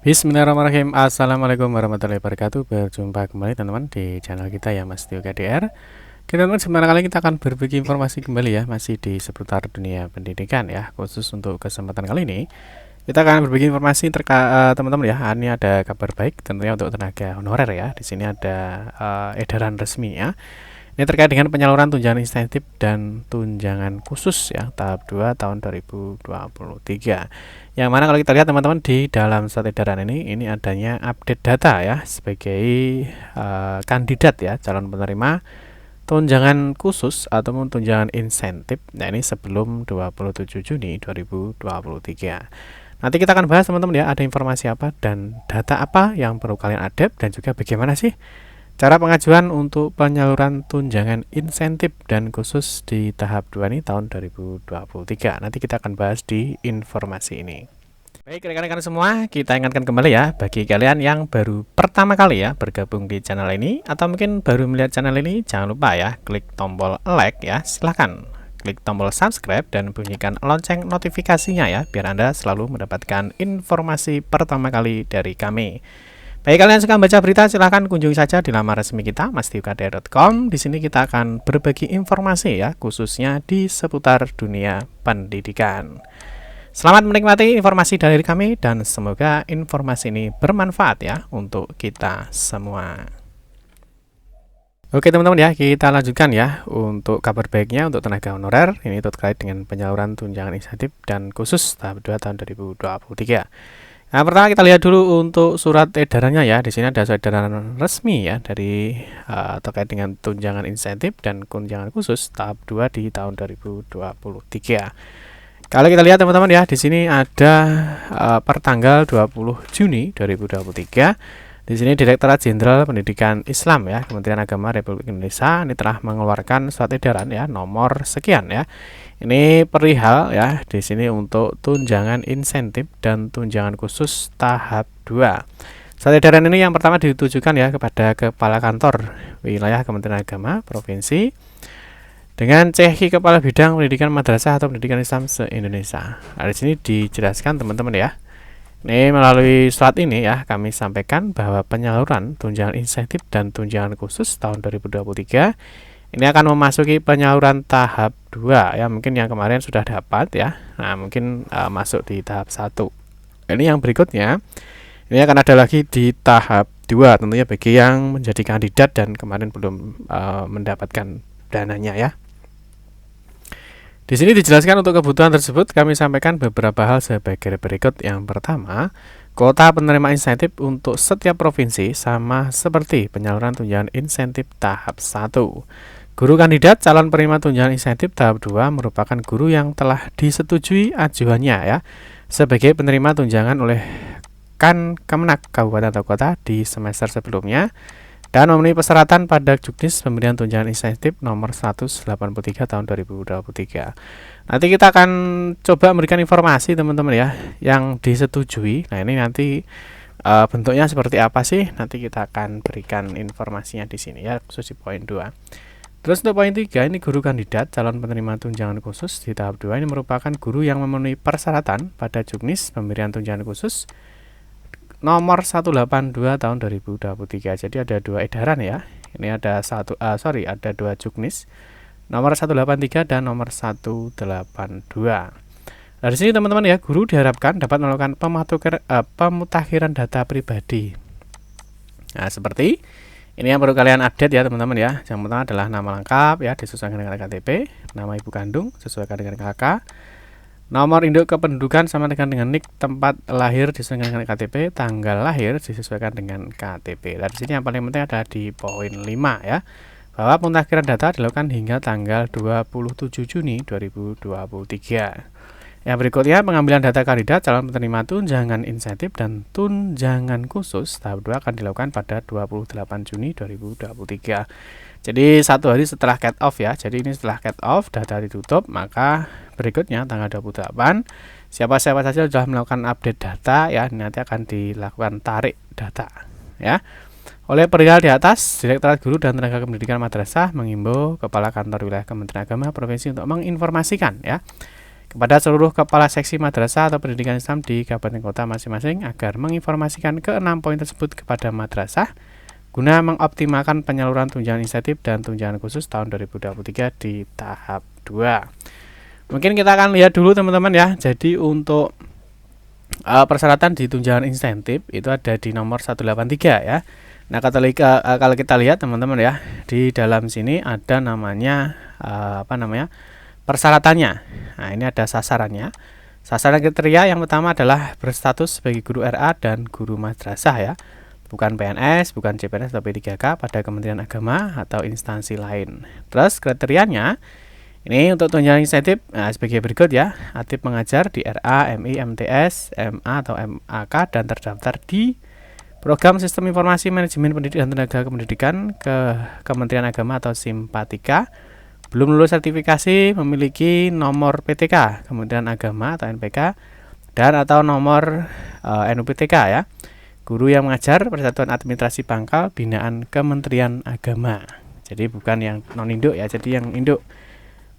Bismillahirrahmanirrahim. Assalamualaikum warahmatullahi wabarakatuh. Berjumpa kembali teman-teman di channel kita ya, Mas Tio KDR. Oke teman-teman, sebentar kali kita akan berbagi informasi kembali ya, masih di seputar dunia pendidikan ya. Khusus untuk kesempatan kali ini kita akan berbagi informasi terkait teman-teman ya. Ini ada kabar baik tentunya untuk tenaga honorer ya. Di sini ada edaran resmi ya. Ini terkait dengan penyaluran tunjangan insentif dan tunjangan khusus ya tahap 2 tahun 2023. Yang mana kalau kita lihat teman-teman di dalam surat edaran ini adanya update data ya sebagai kandidat ya calon penerima tunjangan khusus ataupun tunjangan insentif. Nah, ini sebelum 27 Juni 2023. Nanti kita akan bahas teman-teman ya, ada informasi apa dan data apa yang perlu kalian update dan juga bagaimana sih cara pengajuan untuk penyaluran tunjangan insentif dan khusus di tahap 2 ini tahun 2023. Nanti kita akan bahas di informasi ini. Baik rekan-rekan semua, kita ingatkan kembali ya, bagi kalian yang baru pertama kali ya bergabung di channel ini atau mungkin baru melihat channel ini, jangan lupa ya klik tombol like ya, silahkan klik tombol subscribe dan bunyikan lonceng notifikasinya ya, biar Anda selalu mendapatkan informasi pertama kali dari kami. Bagi kalian yang suka baca berita, silahkan kunjungi saja di laman resmi kita mastiukdr.com. Di sini kita akan berbagi informasi ya, khususnya di seputar dunia pendidikan. Selamat menikmati informasi dari kami dan semoga informasi ini bermanfaat ya untuk kita semua. Oke teman-teman ya, kita lanjutkan ya untuk kabar baiknya untuk tenaga honorer. Ini terkait dengan penyaluran tunjangan insentif dan khusus tahap 2 tahun 2023. Nah, pertama kita lihat dulu untuk surat edarannya ya. Di sini ada surat edaran resmi ya dari terkait dengan tunjangan insentif dan tunjangan khusus tahap 2 di tahun 2023. Kalau kita lihat teman-teman ya, di sini ada pertanggal 20 Juni 2023. Di sini Direktorat Jenderal Pendidikan Islam ya, Kementerian Agama Republik Indonesia ini telah mengeluarkan surat edaran ya nomor sekian ya. Ini perihal ya di sini untuk tunjangan insentif dan tunjangan khusus tahap 2. Surat edaran ini yang pertama ditujukan ya kepada Kepala Kantor Wilayah Kementerian Agama Provinsi dengan CHI Kepala Bidang Pendidikan Madrasah atau Pendidikan Islam se-Indonesia. Nah, di sini dijelaskan teman-teman ya. Ini melalui surat ini ya kami sampaikan bahwa penyaluran tunjangan insentif dan tunjangan khusus tahun 2023 ini akan memasuki penyaluran tahap 2 ya, mungkin yang kemarin sudah dapat ya. Nah, mungkin masuk di tahap 1. Ini yang berikutnya ini akan ada lagi di tahap 2 tentunya bagi yang menjadi kandidat dan kemarin belum mendapatkan dananya ya. Di sini dijelaskan untuk kebutuhan tersebut kami sampaikan beberapa hal sebagai berikut. Yang pertama, kuota penerima insentif untuk setiap provinsi sama seperti penyaluran tunjangan insentif tahap 1. Guru kandidat calon penerima tunjangan insentif tahap 2 merupakan guru yang telah disetujui ajuannya ya sebagai penerima tunjangan oleh Kemenak Kabupaten atau Kota di semester sebelumnya dan memenuhi persyaratan pada Juknis pemberian tunjangan insentif nomor 183 tahun 2023. Nanti kita akan coba memberikan informasi teman-teman ya yang disetujui. Nah, ini nanti bentuknya seperti apa sih? Nanti kita akan berikan informasinya di sini ya, khusus di poin 2. Terus untuk poin 3 ini guru kandidat calon penerima tunjangan khusus di tahap 2 ini merupakan guru yang memenuhi persyaratan pada Juknis pemberian tunjangan khusus nomor 182 tahun 2023. Jadi ada dua edaran ya. Ini ada ada dua Juknis. Nomor 183 dan nomor 182. Dari sini teman-teman ya, guru diharapkan dapat melakukan pemutakhiran data pribadi. Nah, seperti ini yang perlu kalian update ya teman-teman ya. Yang pertama adalah nama lengkap ya disesuaikan dengan KTP, nama ibu kandung sesuaikan dengan KK. Nomor induk kependudukan sama dengan NIK tempat lahir disesuaikan dengan KTP, tanggal lahir disesuaikan dengan KTP. Dari sini yang paling penting adalah di poin 5 ya, bahwa pemutakhiran data dilakukan hingga tanggal 27 Juni 2023. Yang berikutnya pengambilan data kandidat calon penerima tunjangan insentif dan tunjangan khusus tahap 2 akan dilakukan pada 28 Juni 2023. Jadi satu hari setelah cut off ya. Jadi ini setelah cut off data ditutup, maka berikutnya tanggal 28 siapa-siapa saja sudah melakukan update data ya, nanti akan dilakukan tarik data ya. Oleh perihal di atas, Direktorat Guru dan Tenaga Pendidikan Madrasah mengimbau Kepala Kantor Wilayah Kementerian Agama Provinsi untuk menginformasikan ya kepada seluruh kepala seksi madrasah atau pendidikan Islam di kabupaten kota masing-masing agar menginformasikan ke 6 poin tersebut kepada madrasah guna mengoptimalkan penyaluran tunjangan insentif dan tunjangan khusus tahun 2023 di tahap 2. Mungkin kita akan lihat dulu teman-teman ya. Jadi untuk persyaratan di tunjangan insentif itu ada di nomor 183 ya. Nah, kalau kita lihat teman-teman ya, di dalam sini ada namanya persyaratannya. Nah, ini ada sasarannya. Sasaran kriteria yang pertama adalah berstatus sebagai guru RA dan guru madrasah ya. Bukan PNS, bukan CPNS atau P3K pada Kementerian Agama atau instansi lain. Terus kriterianya ini untuk tunjangan insentif sebagai berikut ya. Aktif mengajar di RA, MI, MTS, MA atau MAK dan terdaftar di Program Sistem Informasi Manajemen Pendidikan dan Tenaga Kependidikan ke Kementerian Agama atau Simpatika. Belum lulus sertifikasi, memiliki nomor PTK Kementerian Agama atau NPK dan atau nomor NUPTK ya. Guru yang mengajar Persatuan Administrasi Pangkal binaan Kementerian Agama. Jadi bukan yang non-induk ya, jadi yang induk.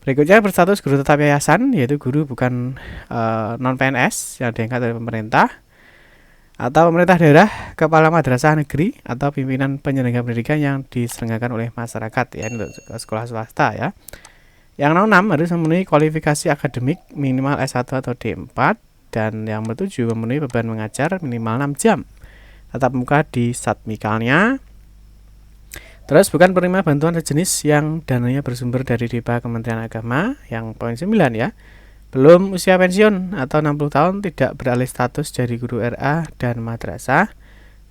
Berikutnya berstatus guru tetap yayasan, yaitu guru bukan non-PNS yang diangkat oleh pemerintah atau pemerintah daerah, kepala madrasah negeri atau pimpinan penyelenggara pendidikan yang diselenggarakan oleh masyarakat ya, untuk sekolah swasta ya. Yang nomor 6 harus memenuhi kualifikasi akademik minimal S1 atau D4 dan yang nomor 7 memenuhi beban mengajar minimal 6 jam. Tatap muka di Satmikalnya. Terus bukan penerima bantuan sejenis yang dananya bersumber dari DIPA Kementerian Agama. Yang poin 9 ya. Belum usia pensiun atau 60 tahun, tidak beralih status jadi guru RA dan madrasah,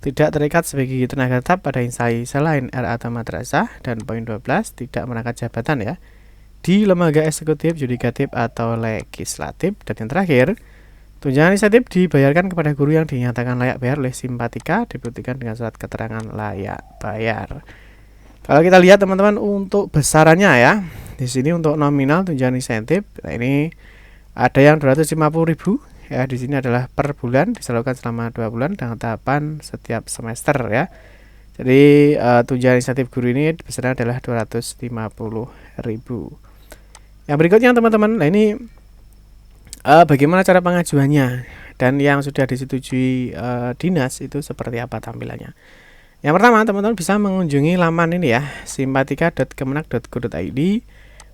tidak terikat sebagai tenaga tetap pada instansi selain RA atau madrasah, dan poin 12 tidak merangkap jabatan ya di lembaga eksekutif, yudikatif atau legislatif. Dan yang terakhir, tunjangan insentif dibayarkan kepada guru yang dinyatakan layak bayar oleh Simpatika, dibuktikan dengan surat keterangan layak bayar. Kalau kita lihat teman-teman untuk besarannya ya, di sini untuk nominal tunjangan insentif, nah ini ada yang 250.000 ya, di sini adalah per bulan, disalurkan selama 2 bulan dengan tahapan setiap semester ya. Jadi tunjangan insentif guru ini besarannya adalah 250.000. Yang berikutnya teman-teman, nah ini bagaimana cara pengajuannya dan yang sudah disetujui dinas itu seperti apa tampilannya. Yang pertama teman-teman bisa mengunjungi laman ini ya, simpatika.kemenak.go.id.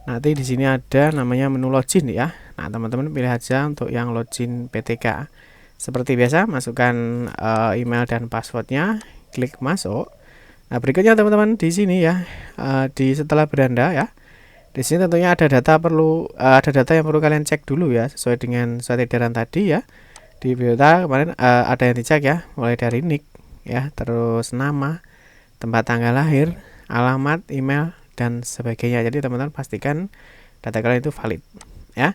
Nanti di sini ada namanya menu login ya. Nah, teman-teman pilih aja untuk yang login PTK. Seperti biasa, masukkan email dan passwordnya, klik masuk. Nah, berikutnya teman-teman di sini ya, di setelah beranda ya. Di sini tentunya ada data yang perlu kalian cek dulu ya, sesuai dengan surat edaran tadi ya. Di biota kemarin ada yang dicek ya, mulai dari nick ya, terus nama, tempat tanggal lahir, alamat, email dan sebagainya. Jadi teman-teman pastikan data kalian itu valid ya.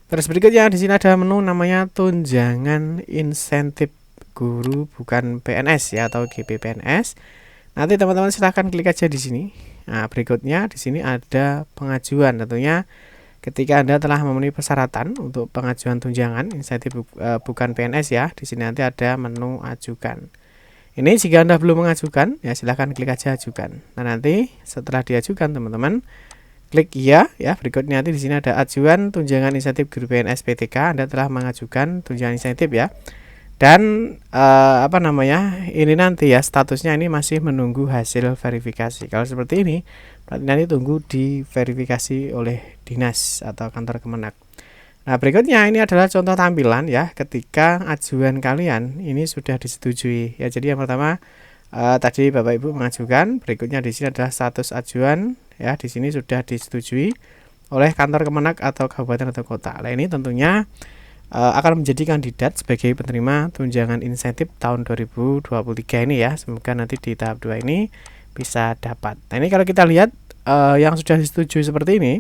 Terus berikutnya di sini ada menu namanya tunjangan insentif guru bukan PNS ya, atau GPPNS. Nanti teman-teman silahkan klik aja di sini. Nah, berikutnya di sini ada pengajuan. Tentunya ketika Anda telah memenuhi persyaratan untuk pengajuan tunjangan insentif bukan PNS ya, di sini nanti ada menu ajukan. Ini jika Anda belum mengajukan, ya silahkan klik aja ajukan. Nah, nanti setelah diajukan teman-teman klik iya ya. Berikutnya nanti di sini ada ajuan tunjangan insentif guru PNS PTK. Anda telah mengajukan tunjangan insentif ya. Dan ini nanti ya statusnya ini masih menunggu hasil verifikasi. Kalau seperti ini berarti nanti tunggu diverifikasi oleh dinas atau kantor Kemenak. Nah, berikutnya ini adalah contoh tampilan ya ketika ajuan kalian ini sudah disetujui ya. Jadi yang pertama tadi Bapak Ibu mengajukan, berikutnya di sini adalah status ajuan ya, di sini sudah disetujui oleh kantor Kemenak atau kabupaten atau kota. Nah, ini tentunya akan menjadi kandidat sebagai penerima tunjangan insentif tahun 2023 ini ya. Semoga nanti di tahap 2 ini bisa dapat. Nah, ini kalau kita lihat yang sudah disetujui seperti ini.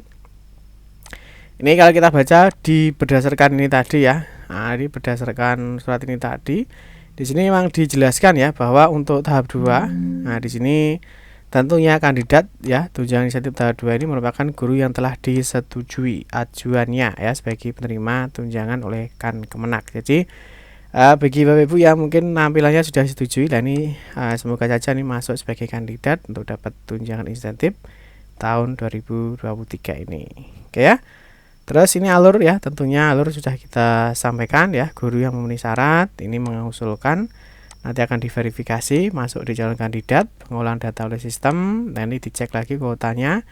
Ini kalau kita baca berdasarkan ini tadi ya. Nah, ini berdasarkan surat ini tadi. Di sini memang dijelaskan ya bahwa untuk tahap 2, nah di sini tentunya kandidat ya tunjangan insentif tahap 2 ini merupakan guru yang telah disetujui ajuannya ya sebagai penerima tunjangan oleh Kemenak. Jadi bagi Bapak Ibu yang mungkin tampilannya sudah disetujui, dan ini semoga saja ini masuk sebagai kandidat untuk dapat tunjangan insentif tahun 2023 ini. Oke ya. Terus ini alur ya, tentunya alur sudah kita sampaikan ya, guru yang memenuhi syarat ini mengusulkan nanti akan diverifikasi masuk di calon kandidat, pengolahan data oleh sistem, dan ini dicek lagi kuotanya,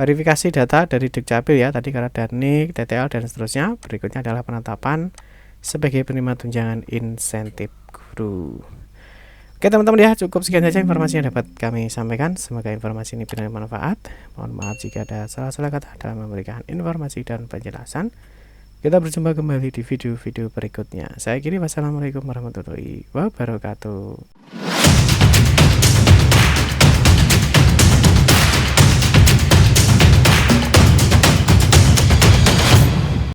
verifikasi data dari Dukcapil ya, tadi karena Darnik, TTL dan seterusnya. Berikutnya adalah penetapan sebagai penerima tunjangan insentif guru. Oke teman-teman ya, cukup sekian saja informasi yang dapat kami sampaikan. Semoga informasi ini benar bermanfaat. Mohon maaf jika ada salah-salah kata dalam memberikan informasi dan penjelasan. Kita berjumpa kembali di video-video berikutnya. Saya kira wassalamualaikum warahmatullahi wabarakatuh.